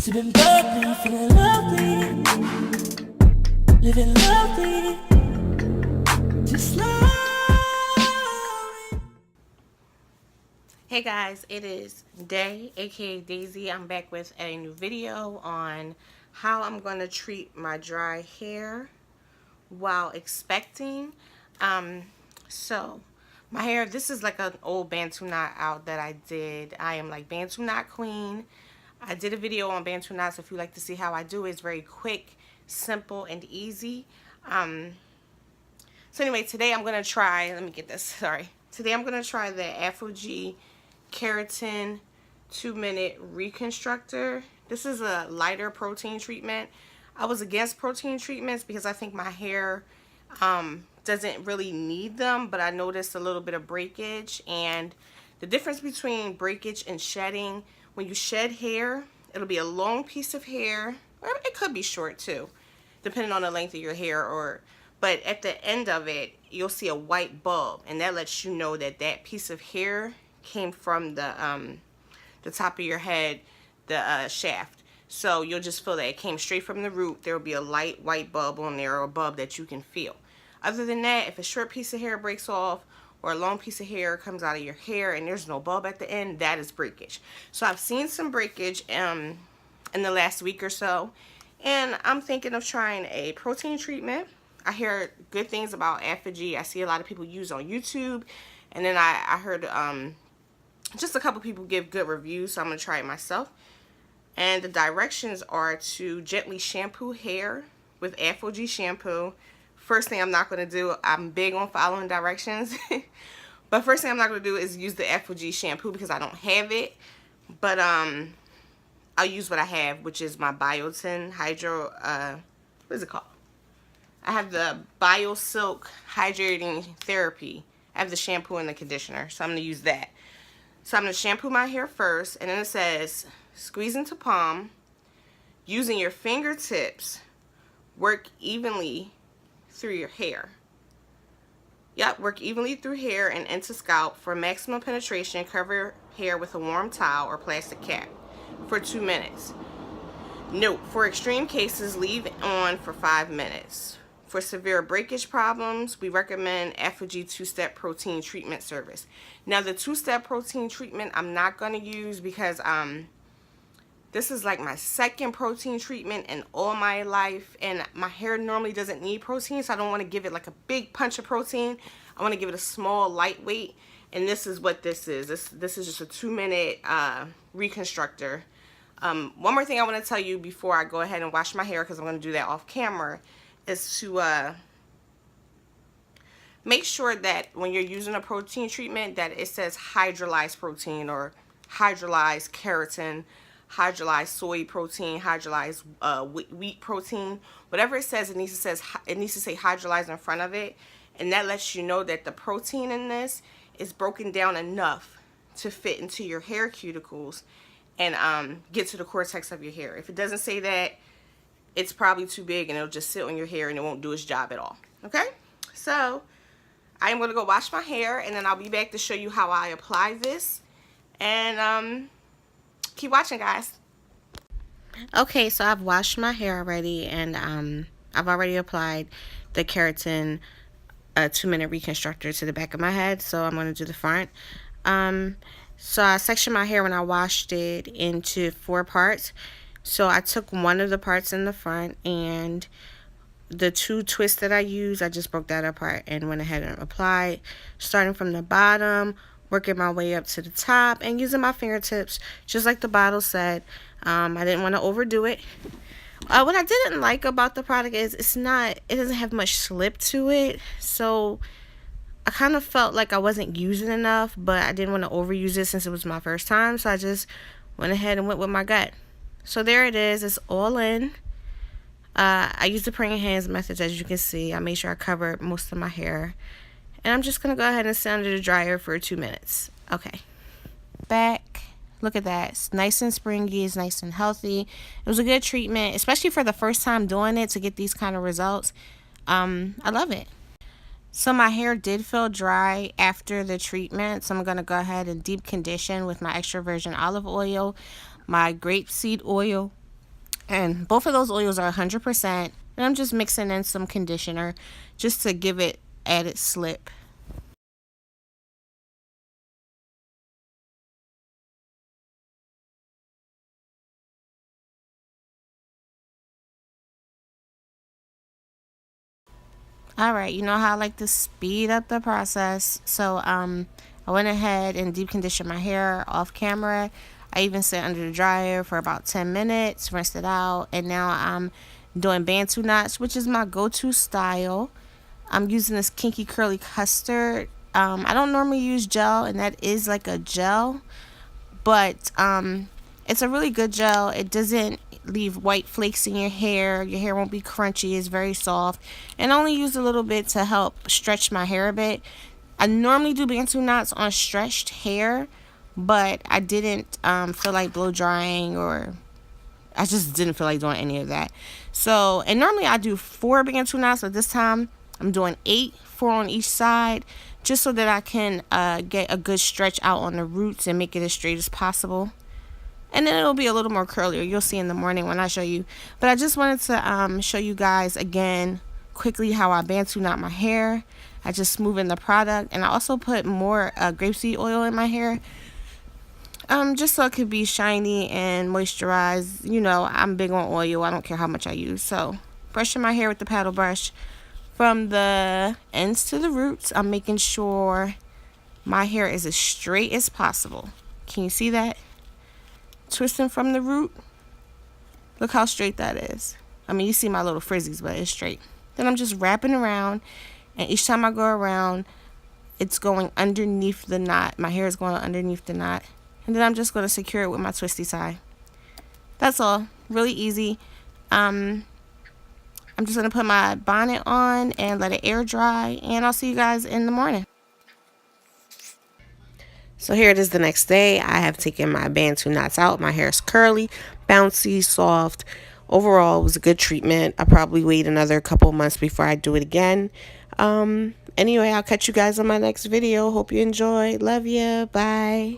Sipping bubbly, feeling lovely, living lovely, just lovely. Hey guys, it is Day, aka Daisy. I'm back with a new video on how I'm going to treat my dry hair while expecting. So my hair, this is like an old Bantu knot out that I did. I am like Bantu knot queen. I did a video on Bantu knots. If you like to see how I do it, it's very quick, simple, and easy. So anyway, today I'm going to try, let me get this, sorry. Today I'm going to try the Aphogee Keratin 2-minute Reconstructor. This is a lighter protein treatment. I was against protein treatments because I think my hair doesn't really need them, but I noticed a little bit of breakage. And the difference between breakage and shedding, when you shed hair, it'll be a long piece of hair, or it could be short too, depending on the length of your hair. But at the end of it, you'll see a white bulb, and that lets you know that that piece of hair came from the top of your head, the shaft. So you'll just feel that it came straight from the root. There will be a light white bulb on there, or a bulb that you can feel. Other than that, if a short piece of hair breaks off or a long piece of hair comes out of your hair and there's no bulb at the end, that is breakage. So I've seen some breakage in the last week or so, and I'm thinking of trying a protein treatment. I hear good things about Aphogee. I see a lot of people use on YouTube, and then I heard just a couple people give good reviews, so I'm going to try it myself. And the directions are to gently shampoo hair with Aphogee shampoo. First thing I'm not going to do, I'm big on following directions, but first thing I'm not going to do is use the Aphogee shampoo because I don't have it. But I'll use what I have, which is my Biotin what is it called? I have the BioSilk Hydrating Therapy. I have the shampoo and the conditioner, so I'm going to use that. So I'm going to shampoo my hair first, and then it says, squeeze into palm, using your fingertips, work evenly through your hair. Yep, work evenly through hair and into scalp. For maximum penetration, cover hair with a warm towel or plastic cap for 2 minutes. Note, for extreme cases, leave on for 5 minutes. For severe breakage problems, we recommend Aphogee 2-step protein treatment service. Now, the 2-step protein treatment I'm not going to use because this is like my second protein treatment in all my life, and my hair normally doesn't need protein, so I don't want to give it like a big punch of protein. I want to give it a small, lightweight, and this is what this is. This is just a 2-minute reconstructor. One more thing I want to tell you before I go ahead and wash my hair, because I'm going to do that off camera, is to make sure that when you're using a protein treatment that it says hydrolyzed protein or hydrolyzed keratin, hydrolyzed soy protein, hydrolyzed wheat protein, whatever it says, it needs to say hydrolyzed in front of it, and that lets you know that the protein in this is broken down enough to fit into your hair cuticles and get to the cortex of your hair. If it doesn't say that, it's probably too big and it'll just sit on your hair and it won't do its job at all. Okay, so I am going to go wash my hair, and then I'll be back to show you how I apply this, and keep watching, guys. Okay, so I've washed my hair already, and I've already applied the Keratin 2-minute reconstructor to the back of my head, so I'm going to do the front. So I sectioned my hair when I washed it into 4 parts. So I took one of the parts in the front, and the 2 twists that I used, I just broke that apart and went ahead and applied, starting from the bottom, working my way up to the top, and using my fingertips, just like the bottle said. I didn't want to overdo it. What I didn't like about the product is it doesn't have much slip to it, so I kind of felt like I wasn't using enough, but I didn't want to overuse it since it was my first time, so I just went ahead and went with my gut. So there it is. It's all in. I used the praying hands method, as you can see. I made sure I covered most of my hair. And I'm just going to go ahead and sit under the dryer for 2 minutes. Okay. Back. Look at that. It's nice and springy. It's nice and healthy. It was a good treatment, especially for the first time doing it, to get these kind of results. I love it. So my hair did feel dry after the treatment, so I'm going to go ahead and deep condition with my extra virgin olive oil, my grapeseed oil, And both of those oils are 100%. And I'm just mixing in some conditioner just to give it added slip. Alright, you know how I like to speed up the process. So I went ahead and deep conditioned my hair off camera. I even set under the dryer for about 10 minutes, rinsed it out, and now I'm doing Bantu knots, which is my go-to style. I'm using this kinky curly custard. I don't normally use gel, and that is like a gel, but it's a really good gel. It doesn't leave white flakes in your hair. Your hair won't be crunchy. It's very soft. And I only use a little bit to help stretch my hair a bit. I normally do Bantu knots on stretched hair, but I didn't feel like blow drying, or I just didn't feel like doing any of that. So, and normally I do 4 Bantu knots, but this time I'm doing 8, 4 on each side, just so that I can get a good stretch out on the roots and make it as straight as possible. And then it'll be a little more curlier. You'll see in the morning when I show you. But I just wanted to show you guys again quickly how I Bantu knot my hair. I just smooth in the product, and I also put more grapeseed oil in my hair, just so it could be shiny and moisturized. You know, I'm big on oil. I don't care how much I use. So brushing my hair with the paddle brush from the ends to the roots. I'm making sure my hair is as straight as possible. Can you see that? Twisting from the root. Look how straight that is. I mean, you see my little frizzies, but it's straight. Then I'm just wrapping around, and each time I go around, it's going underneath the knot. My hair is going underneath the knot. And then I'm just going to secure it with my twisty tie. That's all. Really easy. I'm just going to put my bonnet on and let it air dry, and I'll see you guys in the morning. So here it is the next day. I have taken my Bantu knots out. My hair is curly, bouncy, soft. Overall, it was a good treatment. I probably wait another couple months before I do it again. Anyway, I'll catch you guys on my next video. Hope you enjoy. Love ya. Bye.